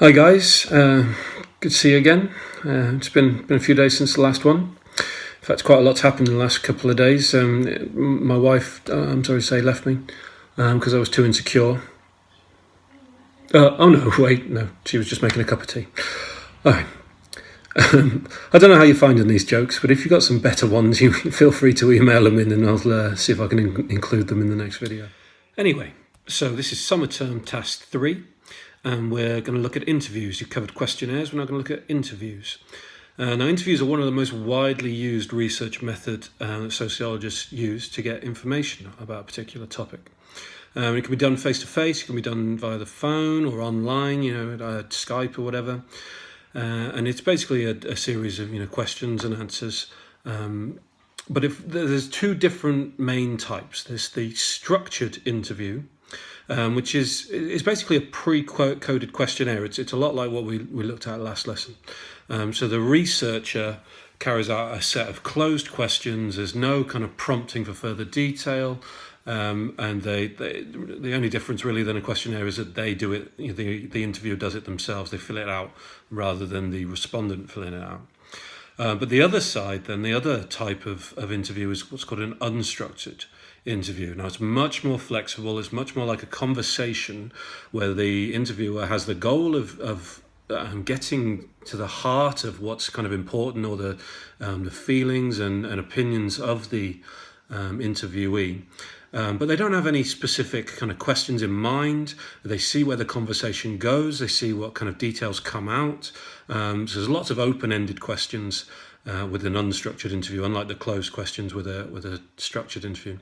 Hi guys, good to see you again. It's been a few days since the last one. In fact, quite a lot's happened in the last couple of days. My wife, I'm sorry to say, left me because I was too insecure. Oh no, wait, no, she was just making a cup of tea. All right. I don't know how you're finding these jokes, but if you've got some better ones, you feel free to email them in and I'll see if I can include them in the next video. Anyway, so this is summer term task 3. And we're going to look at interviews. You've covered questionnaires, we're now going to look at interviews. Now, interviews are one of the most widely used research method that sociologists use to get information about a particular topic. It can be done face-to-face, it can be done via the phone or online, Skype or whatever. And it's basically a series of questions and answers. But if there's two different main types. There's the structured interview, which is basically a pre-coded questionnaire. It's a lot like what we looked at last lesson. So the researcher carries out a set of closed questions. There's no kind of prompting for further detail, and the only difference really than a questionnaire is that they do it. The interviewer does it themselves. They fill it out rather than the respondent filling it out. But the other side, then, the other type of interview is what's called an unstructured interview. Now, it's much more flexible. It's much more like a conversation where the interviewer has the goal of getting to the heart of what's kind of important, or the feelings and opinions of the interviewee. But they don't have any specific kind of questions in mind. They see where the conversation goes. They see what kind of details come out. So there's lots of open-ended questions with an unstructured interview, unlike the closed questions with a structured interview.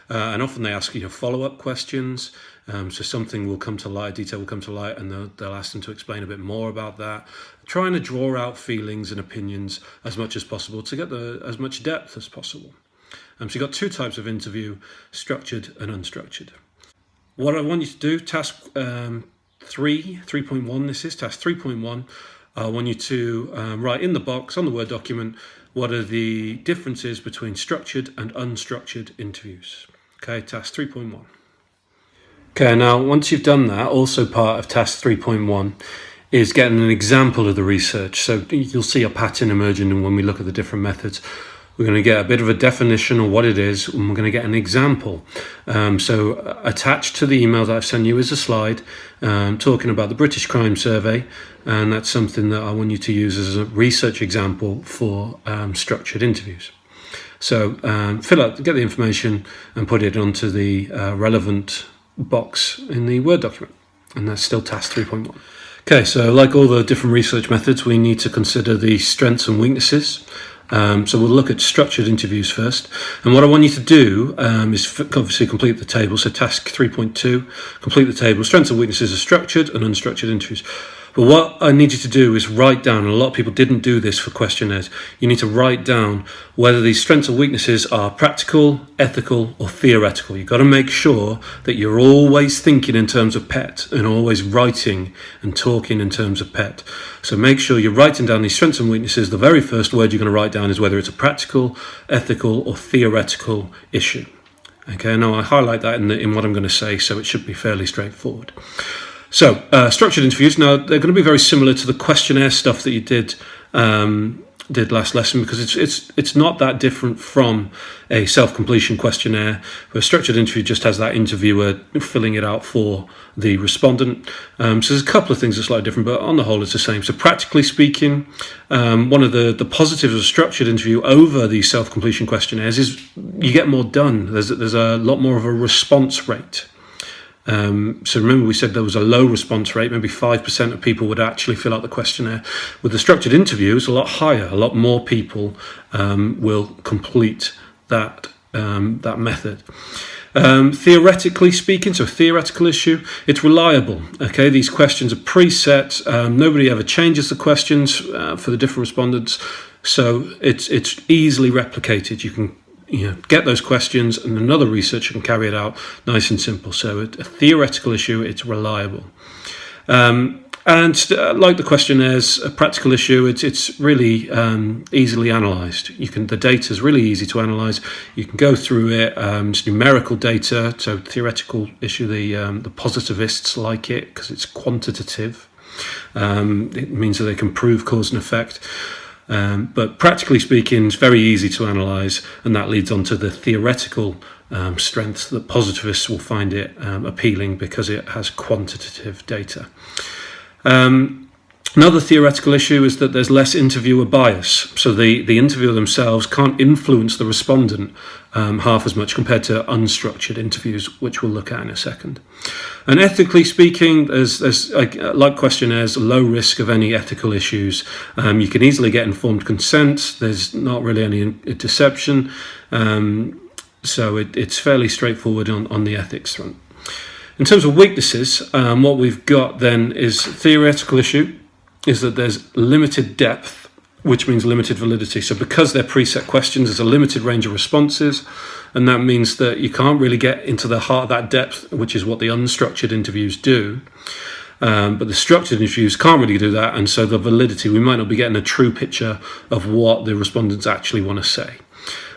And often they ask follow-up questions. So something will come to light, detail will come to light, and they'll ask them to explain a bit more about that. Trying to draw out feelings and opinions as much as possible to get as much depth as possible. So you've got two types of interview, structured and unstructured. What I want you to do, task 3.1, this is task 3.1. I want you to write in the box on the Word document what are the differences between structured and unstructured interviews. Okay, task 3.1. Okay, now once you've done that, also part of task 3.1 is getting an example of the research. So you'll see a pattern emerging when we look at the different methods. We're going to get a bit of a definition of what it is, and we're going to get an example. So attached to the email that I've sent you is a slide talking about the British Crime Survey, and that's something that I want you to use as a research example for structured interviews. So fill out, get the information and put it onto the relevant box in the Word document, and that's still task 3.1. Okay, so like all the different research methods, we need to consider the strengths and weaknesses. So we'll look at structured interviews first. And what I want you to do is obviously complete the table. So task 3.2, complete the table. Strengths and weaknesses of structured and unstructured interviews. But what I need you to do is write down, and a lot of people didn't do this for questionnaires, you need to write down whether these strengths or weaknesses are practical, ethical, or theoretical. You've got to make sure that you're always thinking in terms of PET and always writing and talking in terms of PET. So make sure you're writing down these strengths and weaknesses. The very first word you're going to write down is whether it's a practical, ethical, or theoretical issue. Okay, now I highlight that in what I'm going to say, so it should be fairly straightforward. So, structured interviews, now they're going to be very similar to the questionnaire stuff that you did last lesson, because it's not that different from a self-completion questionnaire. But a structured interview just has that interviewer filling it out for the respondent. So there's a couple of things that's slightly different, but on the whole it's the same. So practically speaking, one of the positives of a structured interview over the self-completion questionnaires is you get more done. There's a lot more of a response rate. So remember we said there was a low response rate, maybe 5% of people would actually fill out the questionnaire. With the structured interviews, a lot higher, a lot more people will complete that method. Theoretically speaking, so theoretical issue, it's reliable. Okay, these questions are preset. Nobody ever changes the questions for the different respondents, so it's easily replicated. You can get those questions and another researcher can carry it out nice and simple. So a theoretical issue, it's reliable. And like the questionnaires, a practical issue, it's really easily analysed. The data is really easy to analyse. You can go through it. It's numerical data. So theoretical issue, the positivists like it because it's quantitative. It means that they can prove cause and effect. But practically speaking, it's very easy to analyse, and that leads on to the theoretical strengths that positivists will find it appealing because it has quantitative data. Another theoretical issue is that there's less interviewer bias. So the interviewer themselves can't influence the respondent half as much compared to unstructured interviews, which we'll look at in a second. And ethically speaking, there's like questionnaires, low risk of any ethical issues. You can easily get informed consent. There's not really any deception. So it's fairly straightforward on the ethics front. In terms of weaknesses, what we've got then is theoretical issue, is that there's limited depth, which means limited validity. So because they're preset questions, there's a limited range of responses, and that means that you can't really get into the heart of that depth, which is what the unstructured interviews do. But the structured interviews can't really do that, and so the validity, we might not be getting a true picture of what the respondents actually want to say.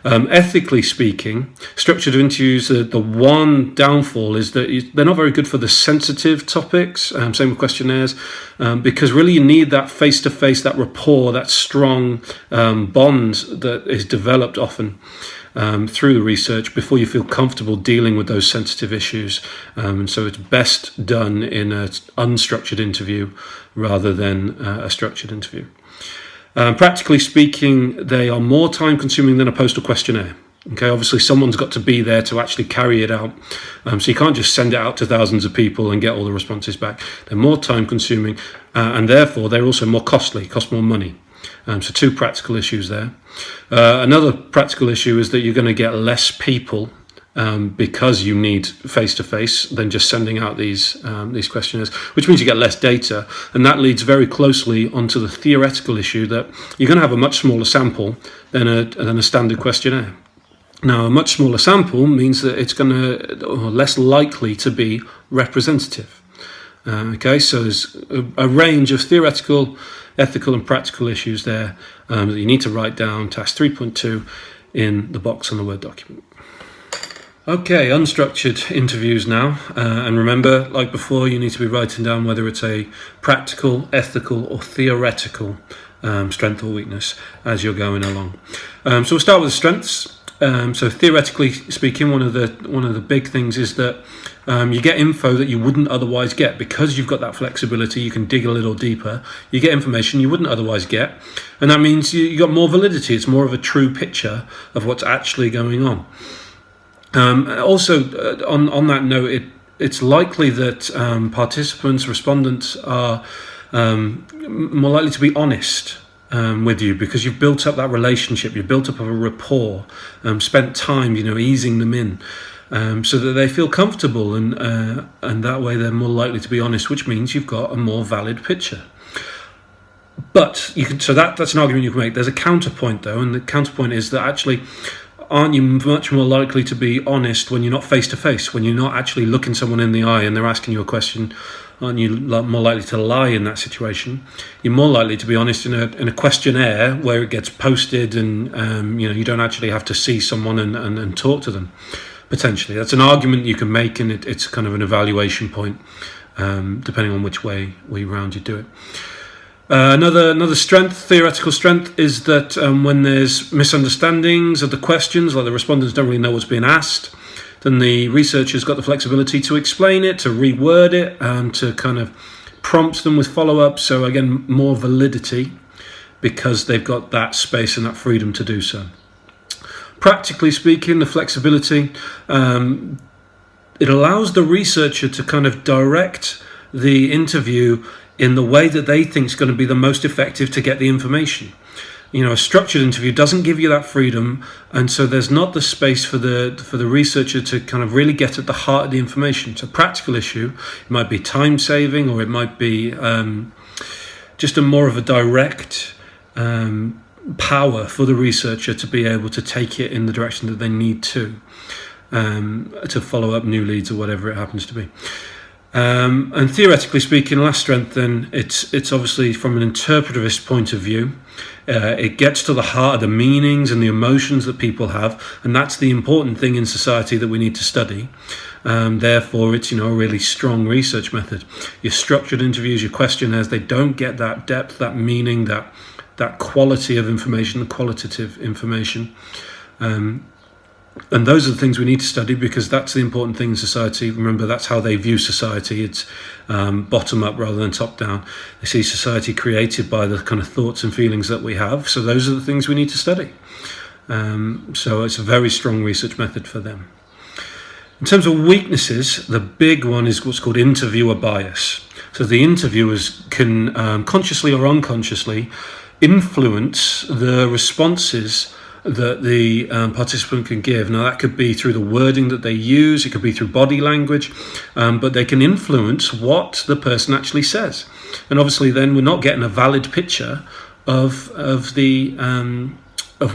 Ethically speaking, structured interviews, the one downfall is that they're not very good for the sensitive topics, same with questionnaires, because really you need that face-to-face, that rapport, that strong bond that is developed often through the research before you feel comfortable dealing with those sensitive issues. And so it's best done in an unstructured interview rather than a structured interview. Practically speaking, they are more time consuming than a postal questionnaire. Okay, obviously someone's got to be there to actually carry it out. So you can't just send it out to thousands of people and get all the responses back. They're more time consuming and therefore they're also more costly, cost more money. So two practical issues there. Another practical issue is that you're going to get less people because you need face-to-face than just sending out these questionnaires, which means you get less data, and that leads very closely onto the theoretical issue that you're going to have a much smaller sample than a standard questionnaire. Now, a much smaller sample means that it's going to or less likely to be representative. Okay, so there's a range of theoretical, ethical, and practical issues there that you need to write down. Task 3.2 in the box on the Word document. Okay, unstructured interviews now, and remember, like before, you need to be writing down whether it's a practical, ethical, or theoretical strength or weakness as you're going along. So we'll start with the strengths. So theoretically speaking, one of the big things is that you get info that you wouldn't otherwise get because you've got that flexibility. You can dig a little deeper. You get information you wouldn't otherwise get, and that means you got more validity. It's more of a true picture of what's actually going on. Also, on that note, it's likely that participants, respondents are more likely to be honest with you because you've built up that relationship, you've built up a rapport, spent time, easing them in, so that they feel comfortable, and that way they're more likely to be honest, which means you've got a more valid picture. But that's an argument you can make. There's a counterpoint though, and the counterpoint is that actually, aren't you much more likely to be honest when you're not face-to-face, when you're not actually looking someone in the eye and they're asking you a question? Aren't you more likely to lie in that situation? You're more likely to be honest in a questionnaire where it gets posted and you don't actually have to see someone and talk to them, potentially. That's an argument you can make, and it's kind of an evaluation point, depending on which way round you do it. Another strength, theoretical strength, is that when there's misunderstandings of the questions, like the respondents don't really know what's being asked, then the researcher's got the flexibility to explain it, to reword it, and to kind of prompt them with follow-up. So again, more validity because they've got that space and that freedom to do so. Practically speaking, the flexibility, it allows the researcher to kind of direct the interview in the way that they think is going to be the most effective to get the information. A structured interview doesn't give you that freedom, and so there's not the space for the researcher to kind of really get at the heart of the information. It's a practical issue. It might be time saving, or it might be just a more of a direct power for the researcher to be able to take it in the direction that they need to follow up new leads or whatever it happens to be. And theoretically speaking, last strength then, it's obviously from an interpretivist point of view. It gets to the heart of the meanings and the emotions that people have, and that's the important thing in society that we need to study. Therefore, it's a really strong research method. Your structured interviews, your questionnaires, they don't get that depth, that meaning, that quality of information, the qualitative information. And those are the things we need to study, because that's the important thing in society. Remember, that's how they view society. It's bottom up rather than top down. They see society created by the kind of thoughts and feelings that we have. So those are the things we need to study. So it's a very strong research method for them. In terms of weaknesses, the big one is what's called interviewer bias. So the interviewers can consciously or unconsciously influence the responses that the participant can give. Now, that could be through the wording that they use, it could be through body language, but they can influence what the person actually says. And obviously then we're not getting a valid picture of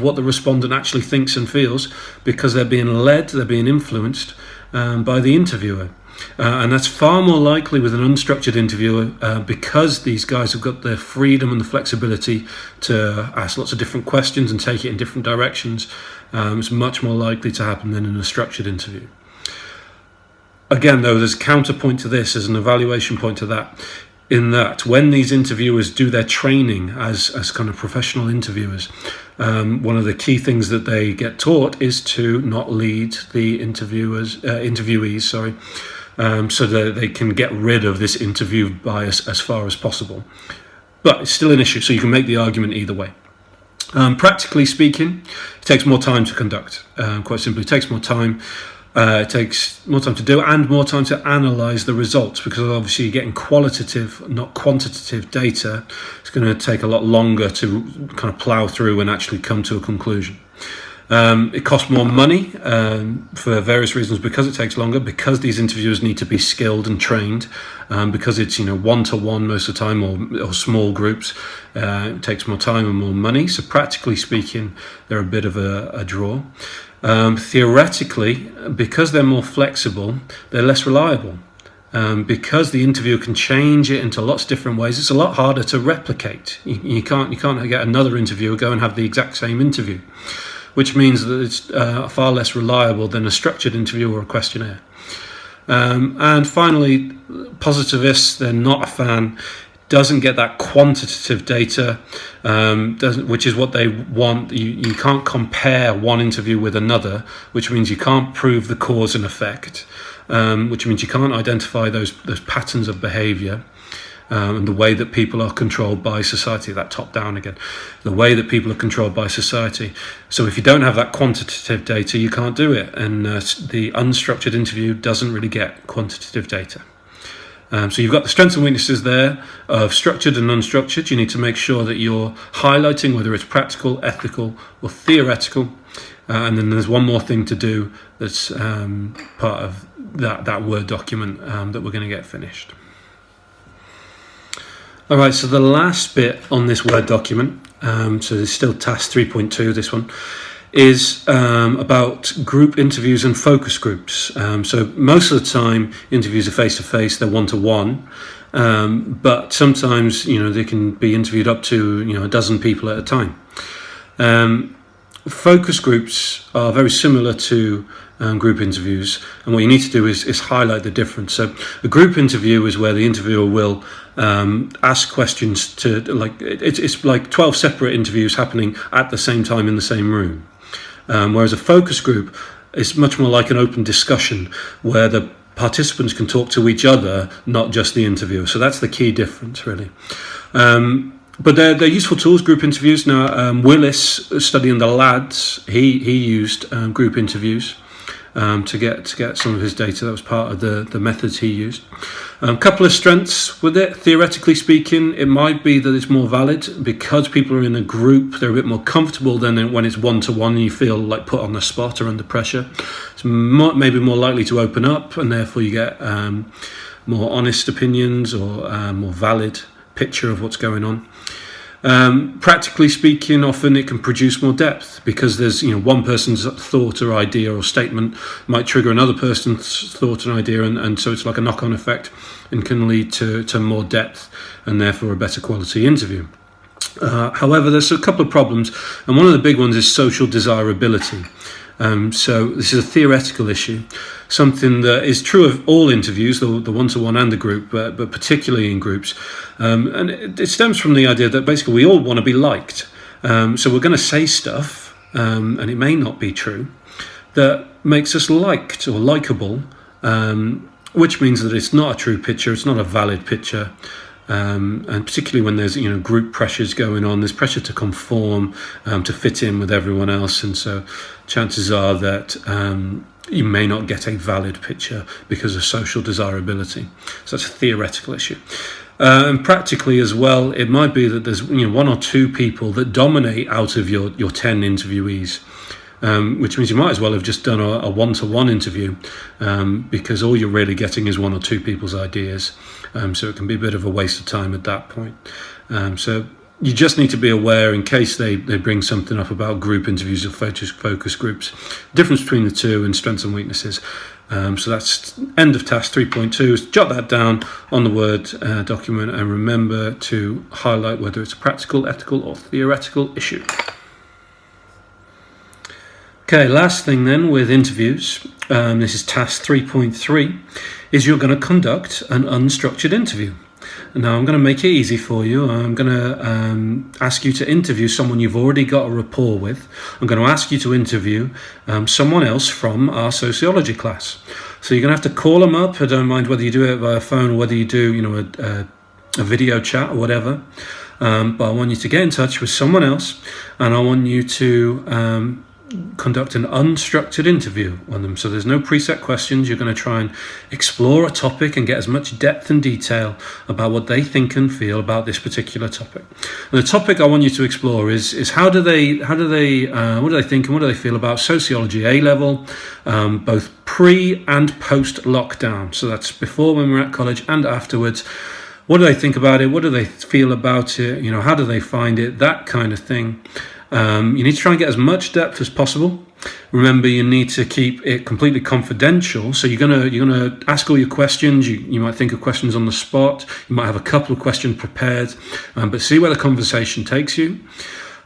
what the respondent actually thinks and feels, because they're being led, they're being influenced by the interviewer. And that's far more likely with an unstructured interviewer, because these guys have got the freedom and the flexibility to ask lots of different questions and take it in different directions. It's much more likely to happen than in a structured interview. Again, though, there's a counterpoint to this, there's an evaluation point to that, in that when these interviewers do their training as kind of professional interviewers, one of the key things that they get taught is to not lead the interviewees, so that they can get rid of this interview bias as far as possible. But it's still an issue, so you can make the argument either way. Practically speaking, it takes more time to conduct. Quite simply, it takes more time. It takes more time to do and more time to analyse the results, because obviously you're getting qualitative, not quantitative data. It's going to take a lot longer to kind of plough through and actually come to a conclusion. It costs more money for various reasons, because it takes longer, because these interviewers need to be skilled and trained, because it's one-to-one most of the time, or small groups. It takes more time and more money. So practically speaking, they're a bit of a draw. Theoretically, because they're more flexible, they're less reliable. Because the interviewer can change it into lots of different ways, it's a lot harder to replicate. You can't get another interviewer go and have the exact same interview, which means that it's far less reliable than a structured interview or a questionnaire. And finally, positivists, they're not a fan. Doesn't get that quantitative data, which is what they want. You can't compare one interview with another, which means you can't prove the cause and effect, which means you can't identify those patterns of behaviour. And the way that people are controlled by society, that top down again, the way that people are controlled by society. So if you don't have that quantitative data, you can't do it. And the unstructured interview doesn't really get quantitative data. So you've got the strengths and weaknesses there of structured and unstructured. You need to make sure that you're highlighting whether it's practical, ethical, or theoretical. And then there's one more thing to do that's part of that Word document that we're going to get finished. All right, so the last bit on this Word document, so there's still task 3.2, this one, is about group interviews and focus groups. So most of the time, interviews are face-to-face, they're one-to-one, but sometimes, they can be interviewed up to, a dozen people at a time. Focus groups are very similar to group interviews, and what you need to do is highlight the difference. So a group interview is where the interviewer will ask questions to, it's like 12 separate interviews happening at the same time in the same room. Whereas a focus group is much more like an open discussion where the participants can talk to each other, not just the interviewer. So that's the key difference, really. But they're useful tools, group interviews. Now, Willis, studying the lads, he used group interviews to get some of his data. That was part of the methods he used. A couple of strengths with it. Theoretically speaking, it might be that it's more valid because people are in a group. They're a bit more comfortable than when it's one-to-one and you feel like put on the spot or under pressure. It's maybe more likely to open up, and therefore you get more honest opinions or more valid picture of what's going on. Practically speaking, often it can produce more depth because there's one person's thought or idea or statement might trigger another person's thought and idea, and so it's like a knock-on effect and can lead to more depth and therefore a better quality interview. However, there's a couple of problems, and one of the big ones is social desirability. So this is a theoretical issue, something that is true of all interviews, the one-to-one and the group, but particularly in groups. And it stems from the idea that basically we all want to be liked. So we're going to say stuff, and it may not be true, that makes us liked or likable, which means that it's not a true picture, it's not a valid picture. And particularly when there's group pressures going on, there's pressure to conform, to fit in with everyone else, and so chances are that you may not get a valid picture because of social desirability. So that's a theoretical issue. And practically as well, it might be that there's one or two people that dominate out of your 10 interviewees. Which means you might as well have just done a one-to-one interview, because all you're really getting is one or two people's ideas. So it can be a bit of a waste of time at that point. So you just need to be aware in case they bring something up about group interviews or focus groups, difference between the two and strengths and weaknesses. So that's end of task 3.2. Jot that down on the Word document and remember to highlight whether it's a practical, ethical or theoretical issue. Okay, last thing then with interviews, this is task 3.3, is you're going to conduct an unstructured interview. Now I'm going to make it easy for you. I'm going to ask you to interview someone you've already got a rapport with. I'm going to ask you to interview someone else from our sociology class. So you're going to have to call them up. I don't mind whether you do it via phone or whether you do a video chat or whatever. But I want you to get in touch with someone else, and I want you to conduct an unstructured interview on them. So there's no preset questions. You're going to try and explore a topic and get as much depth and detail about what they think and feel about this particular topic. And the topic I want you to explore is what do they think and what do they feel about sociology A level, both pre and post lockdown. So that's before when we're at college and afterwards. What do they think about it? What do they feel about it? How do they find it? That kind of thing. You need to try and get as much depth as possible. Remember, you need to keep it completely confidential. So you're gonna ask all your questions. You might think of questions on the spot. You might have a couple of questions prepared, but see where the conversation takes you,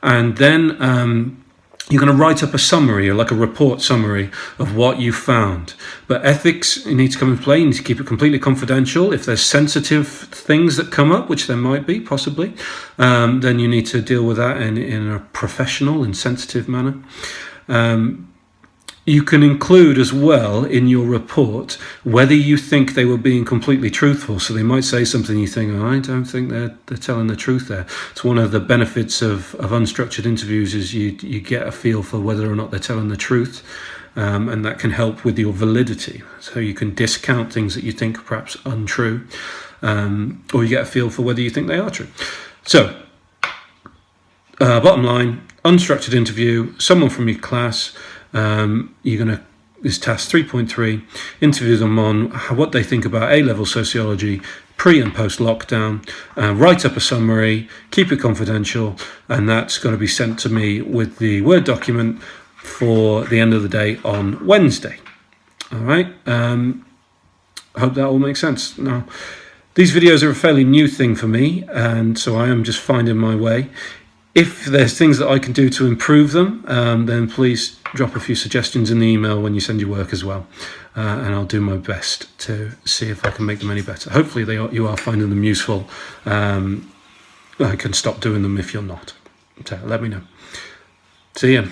and then you're going to write up a summary, or like a report summary of what you found. But ethics need to come into play. You need to keep it completely confidential. If there's sensitive things that come up, which there might be, possibly, then you need to deal with that in a professional and sensitive manner. You can include as well in your report whether you think they were being completely truthful. So they might say something you think, I don't think they're telling the truth there. It's one of the benefits of unstructured interviews is you get a feel for whether or not they're telling the truth, and that can help with your validity. So you can discount things that you think are perhaps untrue, or you get a feel for whether you think they are true. So, bottom line, unstructured interview, someone from your class. This task 3.3, interview them on what they think about A-level sociology, pre and post lockdown, write up a summary, keep it confidential, and that's going to be sent to me with the Word document for the end of the day on Wednesday. All right. I hope that all makes sense. Now, these videos are a fairly new thing for me, and so I am just finding my way. If there's things that I can do to improve them, then please drop a few suggestions in the email when you send your work as well. And I'll do my best to see if I can make them any better. Hopefully you are finding them useful. I can stop doing them if you're not. So let me know. See ya.